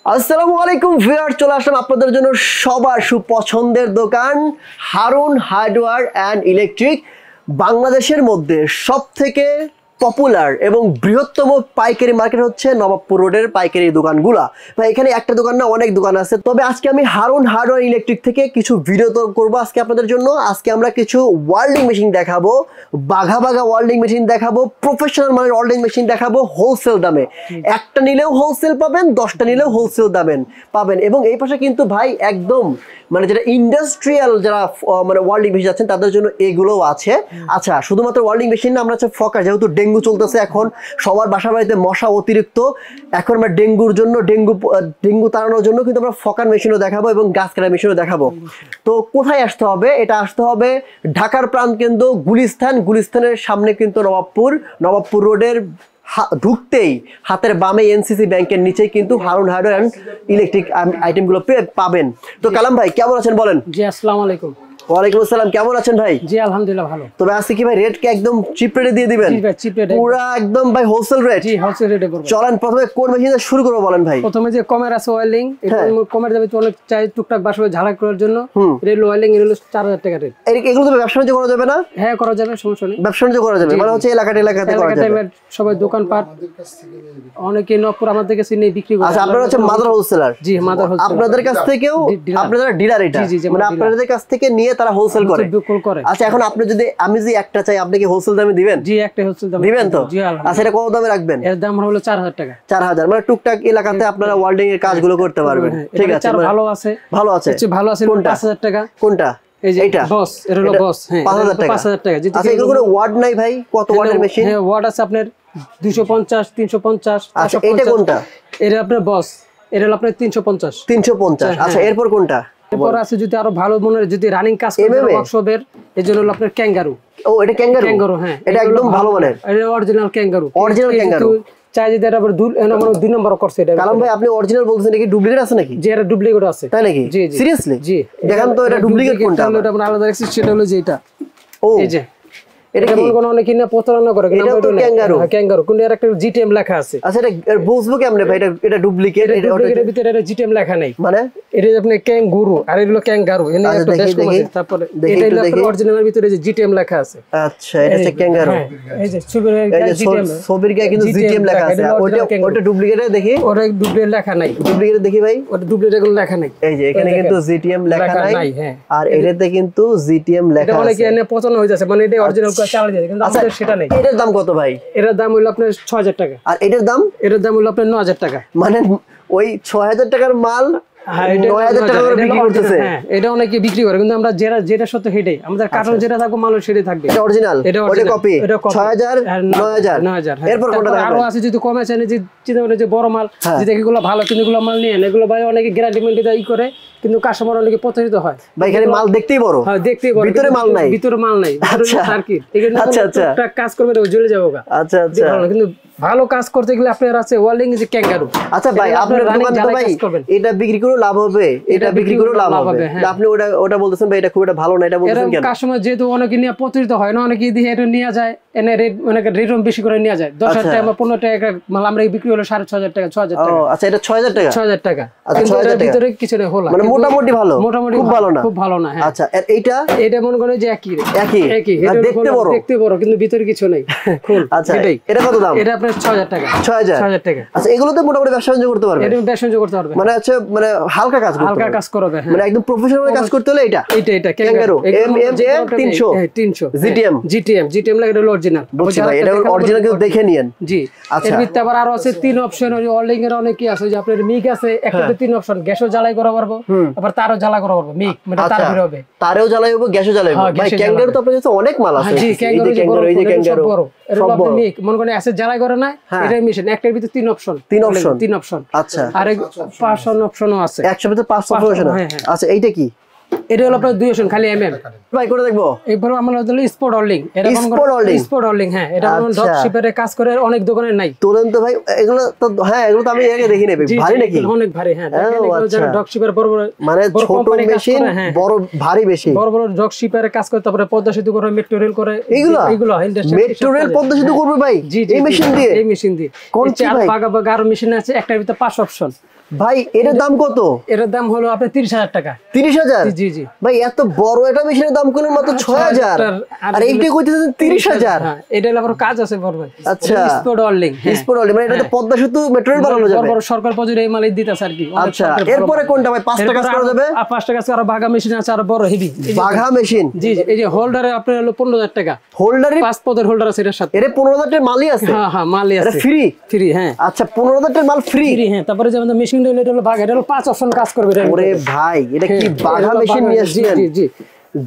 আসসালামু আলাইকুম ভিউয়ার, চলে আসলাম আপনাদের জন্য সবার সুপছন্দের দোকান হারুন হার্ডওয়্যার অ্যান্ড ইলেকট্রিক। বাংলাদেশের মধ্যে সবথেকে পপুলার এবং বৃহত্তম পাইকারি মার্কেট হচ্ছে নবাবপুর রোডের পাইকারি দোকানগুলা। ভাই এখানে একটা দোকান না, অনেক দোকান আছে। তবে আজকে আমি হারুন হার্ডওয়্যার ইলেকট্রিক থেকে কিছু ভিডিও তো করবো আজকে আপনাদের জন্য। আজকে আমরা কিছু ওয়েল্ডিং মেশিন দেখাবো, বাঘা বাঘা ওয়েল্ডিং মেশিন দেখাবো, প্রফেশনাল মানের ওয়েল্ডিং মেশিন দেখাবো হোলসেল দামে। একটা নিলেও হোলসেল পাবেন, 10টা নিলেও হোলসেল পাবেন। এবং এই পাশে কিন্তু ভাই একদম মানে যেটা ইন্ডাস্ট্রিয়াল যারা মানে ওয়েল্ডিং মেশিন আছেন তাদের জন্য এগুলোও আছে। আচ্ছা, শুধুমাত্র ওয়েল্ডিং মেশিন না, আমরা হচ্ছে ফোকাস, যেহেতু ডেঙ্গু চলতেছে এখন, সবার বাসা বাড়িতে মশা অতিরিক্ত, এখন আমরা ডেঙ্গুর জন্য ডেঙ্গু তাড়ানোর জন্য কিন্তু আমরা ফকার মেশিনও দেখাবো এবং গাছ কাটা মেশিনও দেখাবো। তো কোথায় আসতে হবে? এটা আসতে হবে ঢাকার প্রাণকেন্দ্র গুলিস্তানের সামনে কিন্তু নবাবপুর রোডের ঢুকতেই হাতের বামে এনসিসি ব্যাংকের নিচেই কিন্তু হারুন হার্ডওয়্যার অ্যান্ড ইলেকট্রিক আইটেমগুলো পাবেন। তো কালাম ভাই কেমন আছেন বলেন? জি আসসালামু আলাইকুম। ওয়ালাইকুম আসসালাম, কেমন আছেন ভাই? জি আলহামদুলিল্লাহ ভালো। তবে আজকে কি ভাই রেট কি একদম চিপ রেটে দিয়ে দিবেন? জি ভাই চিপ রেটে, পুরো একদম ভাই হোলসেল রেট। জি হোলসেল রেটে করব। চলেন প্রথমে কোন মেশিন দিয়ে শুরু করব বলেন ভাই? প্রথমে যে কমের আছে ওয়েল্ডিং, এটা কমের দামে তো অনেক চাই টুকটাক বাসা ঝাড়া করার জন্য। রেল ওয়েল্ডিং এর হলো 4000 টাকা রেট। এগুলো তো ব্যবসা বাণিজ্য করা যাবে না? হ্যাঁ করা যাবে, সমস্যা নেই, ব্যবসা বাণিজ্য করা যাবে, মানে হচ্ছে এলাকাতে করা যাবে। সবাই দোকানপাট অনেকে নবপুর আমাদের কাছে নিয়ে বিক্রি করে। আচ্ছা, আপনারা হচ্ছে মাদার হোলসেলার? জি মাদার হোলসেলার। আপনাদের কাছ থেকেও আপনারা ডিলার? এটা মানে আপনাদের কাছ থেকে নিয়ে তারা হোলসেল করে। আচ্ছা, এখন আপনি আমি যদি একটা চাই, আপনি কি হোলসেল দামে দিবেন? জি একটা হোলসেল দামে দিবেন তো? জি আলহামদুলিল্লাহ। আচ্ছা, এটা কত দামে রাখবেন? এর দাম হলো 4000 টাকা। 4000, মানে টুকটাক এলাকাতে আপনারা ওয়েল্ডিং এর কাজগুলো করতে পারবেন। ঠিক আছে, ভালো আছে। ভালো আছে। 5000 টাকা। কোনটা? এই যে এটা বস, এটা হলো বস। হ্যাঁ 5000 টাকা। 5000 টাকা। আচ্ছা, এগুলো কোনো ওয়াট নাই ভাই? কত ওয়াটের মেশিন? হ্যাঁ ওয়াট আছে আপনার 250, 350। আচ্ছা, এটা কোনটা? এটা আপনার বস, এটা হলো আপনার 350। আচ্ছা, এরপর কোনটা? এরপর আছে যদি আরো ভালো মনে যদি রানিং কাজ করে ওয়ার্কশপের, এজন্য হলো আপনার ক্যাঙ্গারু। ও এটা ক্যাঙ্গারু? হ্যাঁ এটা একদম ভালো মানের, এটা অরিজিনাল ক্যাঙ্গারু। চাই যদি এটা আবার 2 নম্বর করছে এটা। কালাম ভাই আপনি অরিজিনাল বলছেন নাকি ডুপ্লিকেট আছে নাকি? যে এটা ডুপ্লিকেট আছে। তাই নাকি? জি সিরিয়াসলি? জি দেখেন তো এটা ডুপ্লিকেট কোনটা? এটা আমরা আলাদা রাখছি, সেটা হলো যে এটা। ও এই যে এটা কোন অনেকে না প্রতারণা করে, কিন্তু এটা ক্যাঙ্গারু কিন্তু এর একটা জিটিএম লেখা আছে। আচ্ছা, এটা বুঝবো কেমনে ভাই এটা ডুপ্লিকেট? এর ভিতরে এটা জিটিএম লেখা নাই, মানে এটা আপনি ক্যাঙ্গুরু আর এটা হলো ক্যাঙ্গারু, এনে একটা ড্যাশ কম আছে। তারপরে এটা হলো অরিজিনালের ভিতরে যে জিটিএম লেখা আছে। আচ্ছা, এটা হচ্ছে ক্যাঙ্গারু। এই যে ছবির গায়ে জিটিএম, ছবির গায়ে কিন্তু জিটিএম লেখা আছে। ওটা ডুপ্লিকেটে দেখি? ওটা ডুপ্লিকেট লেখা নাই। ডুপ্লিকেটে দেখি ভাই? ওটা ডুপ্লিকেট কোনো লেখা নাই। এই যে এখানে কিন্তু জিটিএম লেখা নাই, আর এটাতে কিন্তু জিটিএম লেখা আছে। এটা অনেকে এনে পছন্দ হয়ে যাচ্ছে, মানে এটা অরিজিনাল করে চালা যায়, কিন্তু আমাদের সেটা নাই। এটার দাম কত ভাই? এটার দাম হলো আপনার 6000 টাকা। আর এটার দাম হলো আপনার 9000 টাকা। মানে ওই 6000 টাকার মাল 9000 টাকা করে বিক্রি করতেছে। হ্যাঁ এটা অনেকে বিক্রি করে, কিন্তু আমরা যেটা সত্য সেটাই আমাদের কার্টন যেটা থাকবে মাল সেটাই থাকবে। এটা অরিজিনাল, ওটা কপি। 6000 9000। এরপর কোনটা আরো আছে যদি কমে চাই, যে চিন্তা করে যে বড় মাল যদি এগুলো ভালো, কিন্তু এগুলো মাল নিয়ে এগুলো ভাই অনেকে গ্যারান্টি মেন্টি ই করে, কিন্তু কাস্টমার অনেকে প্রতারিত হয়। ভাই এখানে মাল দেখতেই বড়। হ্যাঁ দেখতেই বড়, ভিতরে মাল নাই। সার্কিট এখানে কাজ করবে তো জ্বলে যাবে। আচ্ছা, কিন্তু ভালো কাজ করতে গেলে আপনার আছে ওয়েল্ডিং যে ক্যাঙ্গারু। আচ্ছা ভাই, আপনার দোকান তো ভাই এটা বিক্রি করে লাভ হবে, এটা বিক্রি করে লাভ হবে। আপনি ওটা বলতেছেন ভাই এটা খুব একটা ভালো না, এটা বলতেছেন কেন? কাস্টমার যেহেতু অনেকে নিয়ে প্রতারিত হয় না, অনেকে দিয়ে এটা নিয়ে যায়, এনে রেট মানে রেট বেশি করে নিয়ে যায়। 10,000 টাকা বা 15 টাকা মাল আমরা বিক্রি হলো 6500 টাকা, 6000 টাকা। ও আচ্ছা, এটা 6000 টাকা? 6000 টাকা। আচ্ছা, এর ভিতরে কিছু না হলো, মানে মোটামুটি ভালো, খুব ভালো না, খুব ভালো না। আচ্ছা, এটা মনে করে যে একই এটা দেখতে বড়, কিন্তু ভিতরে কিছু নেই। আচ্ছা, এটা কত দাম? এটা আপনার 6000 টাকা। 6000 টাকা। আচ্ছা, এগুলোতে মোটামুটি ব্যবসা বাণিজ্য করতে পারবে? এটা ব্যবসা বাণিজ্য করতে পারবে, মানে হচ্ছে মানে হালকা কাজ করবে, মানে একদম প্রফেশনাল কাজ করতে হলে এটা ক্যাঙ্গারু M300 জিটিএম লাগে, এটা অরিজিনাল। বুঝছি ভাই, এটা অরিজিনাল কিন্তু দেখে নিয়েন। জি। আচ্ছা, এর ভিতরে আবার আরো আছে 3 অপশন। ওয়েল্ডিং এর অনেকই আছে, যে আপনার মিগ আছে, একটাতে 3 অপশন, গ্যাসও জ্বালাই করা পারবো, আবার তারও জ্বালা করা পারবো। মিগ মানে তার বের হবে, তারেও জ্বালাই হবে, গ্যাসও জ্বালাই হবে। ভাই ক্যাঙ্গারু তো আপনার কাছে অনেক মাল আছে। জি ক্যাঙ্গারু, এই যে ক্যাঙ্গারু বড়, এটা আপনি মিগ মনে করেন অ্যাসেট জ্বালাই করে না, এটা মেশিন একটার ভিতরে 3 অপশন। আচ্ছা, আর 5 অপশনও আছে, একশো ভিতরে 5 অপশন। আচ্ছা, এইটা কি? এটা হলো আপনার 2 অপশন খালি ভাই করে দেখবো। এরপর আমরা হলো স্পট ওয়েল্ডিং। এটা স্পট ওয়েল্ডিং। হ্যাঁ, এটা ড্রপ শিপারে কাজ করে, অনেক দোকানে নাই। তোলেন তো ভাই এগুলো তো। হ্যাঁ, এগুলো তো আমি আগে দেখি নাই। ভারী নাকি? অনেক ভারী। হ্যাঁ, এগুলো যারা ড্রপ শিপার বড় মানে ছোট মেশিন, বড় ভারী বেশি, বড় ড্রপ শিপারে কাজ করে, তারপরে পদ্মা সেতু করে, মেট্রো রেল করে। এগুলো মেট্রো রেল পদ্মা সেতু করবে ভাই এই মেশিন দিয়ে? এই মেশিন দিয়ে। কোন ভাই? বাগা আর মেশিন আছে, একটার ভিতরে 5 অপশন। ভাই এটার দাম কত? এটার দাম হলো আপনার 30,000 টাকা। 30,000? জি জি। ভাই এত বড় এটা মেশিনের দাম করলেন মাত্র 6,000, আর এইটা কইতেছেন 30,000? হ্যাঁ, এটা হলো আবার কাজ আছে বড় ভাই। আচ্ছা, স্পট ওয়েল্ডিং। স্পট ওয়েল্ডিং মানে এটা তো পদ্মা সেতু মেট্রো রেল বানানো যাবে। বড় সরকার প্রজেক্ট এই মালই দিতেছে আর কি। আচ্ছা, এরপরে কোনটা ভাই? 5টা কাজ করা যাবে? 5টা কাজ করা বাঘা মেশিন আছে আর বড় হেভি বাঘা মেশিন। জি জি। এই যে হোল্ডারে আপনার হলো 15,000 টাকা। হোল্ডারে 5 পদের হোল্ডার আছে এর সাথে। এর 15,000 টাকার মালই আছে? হ্যাঁ হ্যাঁ, মালই আছে। এটা ফ্রি? ফ্রি, হ্যাঁ। আচ্ছা, 15,000 টাকার মাল ফ্রি? ফ্রি, হ্যাঁ। তারপরে যেমন মেশিন হলো এটা হলো বাঘা, এটা হলো 5 অপশন কাজ করবে এটা। ওরে ভাই, এটা কি বাঘা মেশিন নিয়ে আসছেন? জি জি।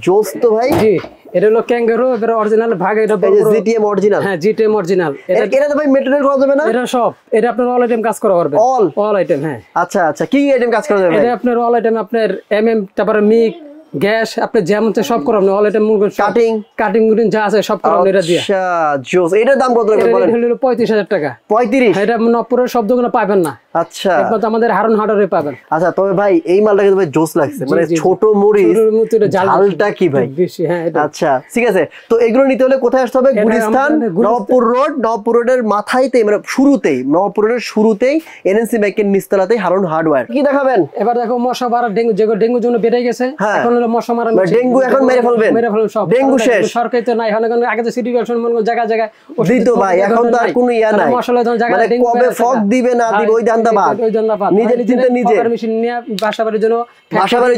জোস তো ভাই। জি, এটা হলো ক্যাঙ্গারু, এর অরিজিনাল ভাগ। এটা বড় জিটিএম অরিজিনাল? হ্যাঁ, জিটিএম অরিজিনাল। এটা তো ভাই মেটেরিয়াল করা যাবে না? এটা সব, এটা আপনার অল আইটেম কাজ করা পারবে। অল আইটেম, হ্যাঁ। আচ্ছা আচ্ছা, কি আইটেম কাজ করা যাবে? এটা আপনার অল আইটেম, আপনার এমএম, তারপরে মিক, গ্যাস, আপনি যেমন সব করাবেন। অল আইটেম, কাটিং গুলিন যা আছে সব করাবেন এটা দিয়ে। আচ্ছা, জোস। এটার দাম কত লাগবে বলেন? এটা হলো 35,000 টাকা। 35? এটা নপুরের সব দোকানে পাবেন না। আচ্ছা, একমাত্র আমাদের হারুন হার্ডওয়্যারে পাবেন। আচ্ছা, তবে ভাই এই মালটা কিন্তু ভাই জোস লাগছে, মানে ছোট মরিচ ঝালটা কি ভাই বেশি। হ্যাঁ, আচ্ছা ঠিক আছে। তো এগুলো নিতে হলে কোথায় আসতে হবে? গুলিস্তান, নবাবপুর রোড। নবাবপুর রোডের মাথায়তেই, মানে শুরুতেই, নবাবপুর রোডের শুরুতেই এনএনসি ব্যাংকের নিচতলাতেই হারুন হার্ডওয়্যার। কি দেখাবেন এবার? দেখো মশা মারা, ডেঙ্গু, যেগুলো ডেঙ্গু জন্য বেড়ে গেছে, এখন হলো মশা মারা। ডেঙ্গু এখন মেরে ফেলবেন? মেরে ফেলবেন সব। ডেঙ্গু শেষ? সরকারি তো নাই, এখন আগে তো সিটি কর্পোরেশন জায়গা জায়গায় দিত ভাই, এখন তো আর কোনো ইয়া নাই। মশলা জায়গা মানে কবে ফগ দিবে না দিবে ওই ধান্দাবাদ। নিজে নিজে মেশিন নিয়ে বাসাবাড়ির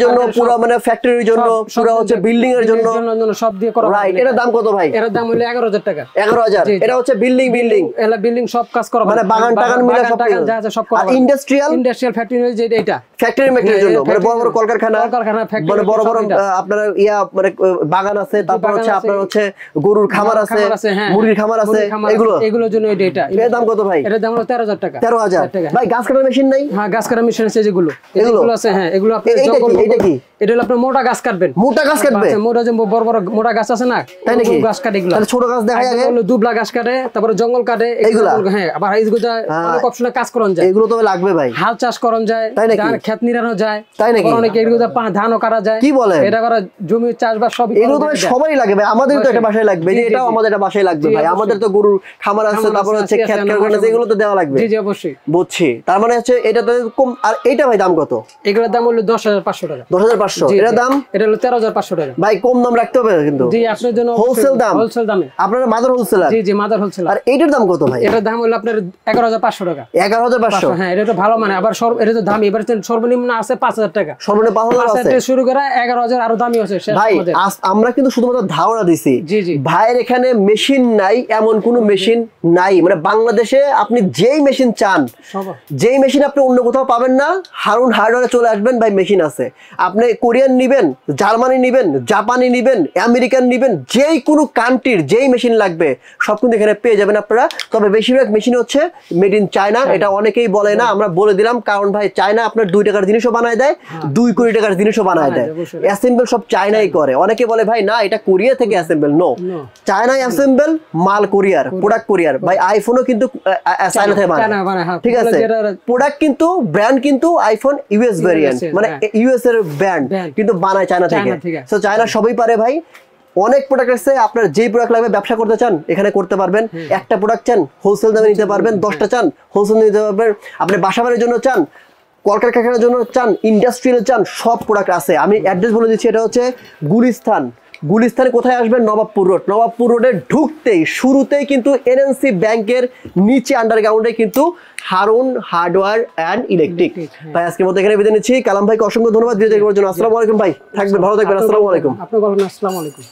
জন্য পুরো, মানে ফ্যাক্টরির জন্য, পুরো হচ্ছে বিল্ডিং এর জন্য সব দিয়ে করা। রাইট। এটার দাম কত ভাই? এর দাম হলো 11,000 টাকা। 11,000? এটা হচ্ছে বিল্ডিং সব কাজ করা, মানে বাগান টাগান মিলে সব যা আছে সব করা। আর ইন্ডাস্ট্রিয়াল ফ্যাক্টরি হচ্ছে এটা ফ্যাক্টরি মেটেরিয়াল জন্য, মানে বড় বড় কলকারখানা, মানে বড় বড় আপনার ইয়া, মানে বাগান আছে, তারপর হচ্ছে আপনার হচ্ছে গরুর খামার আছে, মুরগির খামার আছে, এগুলোর জন্য এটা। এর দাম কত ভাই? এর দাম হলো 13,000 টাকা। 13,000? ভাই গাছ কাটার মেশিন নাই? হ্যাঁ, গাছ কাটার মেশিন আছে, যেগুলো আছে। হ্যাঁ, এগুলো আপনি এটা কি? এটা হলো আপনার মোটা গাছ কাটবেন। মোটা গাছ কাটবে? মোটা যে বড় বড় মোটা গাছ আছে না, তাই নাকি? গাছ কাটে এগুলো। তাহলে ছোট গাছ দেখাই আগে। হলো দুবলা গাছ কাটে, তারপরে জঙ্গল কাটে এগুলো। হ্যাঁ, আবার এইগুলো অনেক অপশনে কাজ করন যায়। এগুলো তো লাগবে ভাই। হাল চাষ করন যায়, ধান ক্ষেত নিরানো যায়, তাই নাকি? অনেক এগুলো ধানও কাটা যায়। কি বলে? এটা করা জমি চাষবাস সব এগুলো তো সবারই লাগবে। আমাদের তো একটা বাসায় লাগবে, এটাও আমাদের একটা বাসায় লাগবে ভাই। আমাদের তো গরুর খামার আছে, তারপর হচ্ছে ক্ষেত কারখানা আছে, এগুলো তো দেওয়া লাগবে। জি জি, অবশ্যই। বুঝছি। তার মানে হচ্ছে এটা তো কম। আর এইটা ভাই দাম কত? এগুলোর দাম হলো 10,500 টাকা। 10,500? এর দাম? এটা হলো 13,500 টাকা। ভাই কম দাম রাখতে হবে কিন্তু। জি, আপনার জন্য হোলসেল দাম। হোলসেল দামে। আপনারা মাদার হোলসেলার? জি জি, মাদার হোলসেলার। আর এইটার দাম কত ভাই? এটার দাম হলো আপনার 11,500 টাকা। 11,500? হ্যাঁ, এটা তো ভালো মানে। আবার এটা তো দামি, এবারে সর্বনিম্ন আছে 5,000 টাকা। সর্বনিম্ন 5,000 আছে? শুরু করে 11,000 আরো দামি আছে ভাই। আমরা কিন্তু শুধুমাত্র ধারণা দিছি। জি জি। ভাইয়ের এখানে মেশিন নাই এমন কোনো মেশিন নাই, মানে বাংলাদেশে আপনি যেই মেশিন চান, যেই মেশিন আপনি অন্য কোথাও পাবেন না, হারুন হার্ডওয়্যারে চলে আসবেন ভাই, মেশিন আছে। আপনি কোরিয়ান নিবেন, জার্মানি নিবেন, জাপানি নিবেন, আমেরিকান নিবেন, যেই কোনো কান্ট্রির যেই মেশিন লাগবে সব কিন্তু এখানে পেয়ে যাবেন আপনারা। তবে বেশিরভাগ মেশিন হচ্ছে মেড ইন চায়না। এটা অনেকেই বলে না, আমরা বলে দিলাম, কারণ ভাই চায়না আপনার 2 টাকার জিনিসও বানায় দেয়, 2 কোটি টাকার জিনিসও বানায় দেয়। অ্যাসেম্বল সব চায়নাই করে। অনেকে বলে ভাই না, এটা কোরিয়া থেকে অ্যাসেম্বল। নো, চায়নায় অ্যাসেম্বল, মাল কোরিয়ার, প্রোডাক্ট কোরিয়ার। ভাই আইফোনও কিন্তু চায়না থেকে বানায়, ঠিক আছে? প্রোডাক্ট কিন্তু, ব্র্যান্ড কিন্তু আইফোন ইউএস ভেরিয়েন্ট, মানে ইউএস এর ব্র্যান্ড, কিন্তু বানায় চায়না থেকে। সো চায়না সবই পারে ভাই। অনেক প্রোডাক্ট আছে, আপনার যেই প্রোডাক্ট লাগবে, ব্যবসা করতে চান এখানে করতে পারবেন। একটা প্রোডাক্ট চান হোলসেল দামে নিতে পারবেন, 10টা চান হোলসেল নিতে পারবেন। আপনি বাসাবাড়ির জন্য চান, কলকারখানার জন্য চান, ইন্ডাস্ট্রিয়াল চান, সব প্রোডাক্ট আছে। আমি অ্যাড্রেস বলে দিচ্ছি, এটা হচ্ছে গুলিস্তান। গুলিস্তানে কোথায় আসবেন? নবাবপুর রোড। নবাবপুর রোডে ঢুকতেই শুরুতেই কিন্তু এনএনসি ব্যাংকের নিচে আন্ডারগ্রাউন্ডে কিন্তু হারুন হার্ডওয়্যার অ্যান্ড ইলেকট্রিক। ভাই আজকের মতো এখানে বিদায় নিচ্ছি। কালাম ভাইকে অসংখ্য ধন্যবাদ ভিডিও দেখার জন্য। আসসালামু আলাইকুম ভাই, থাকবেন ভালো থাকবেন। আসসালামু আলাইকুম। আপনি বলেন। আসসালামু আলাইকুম।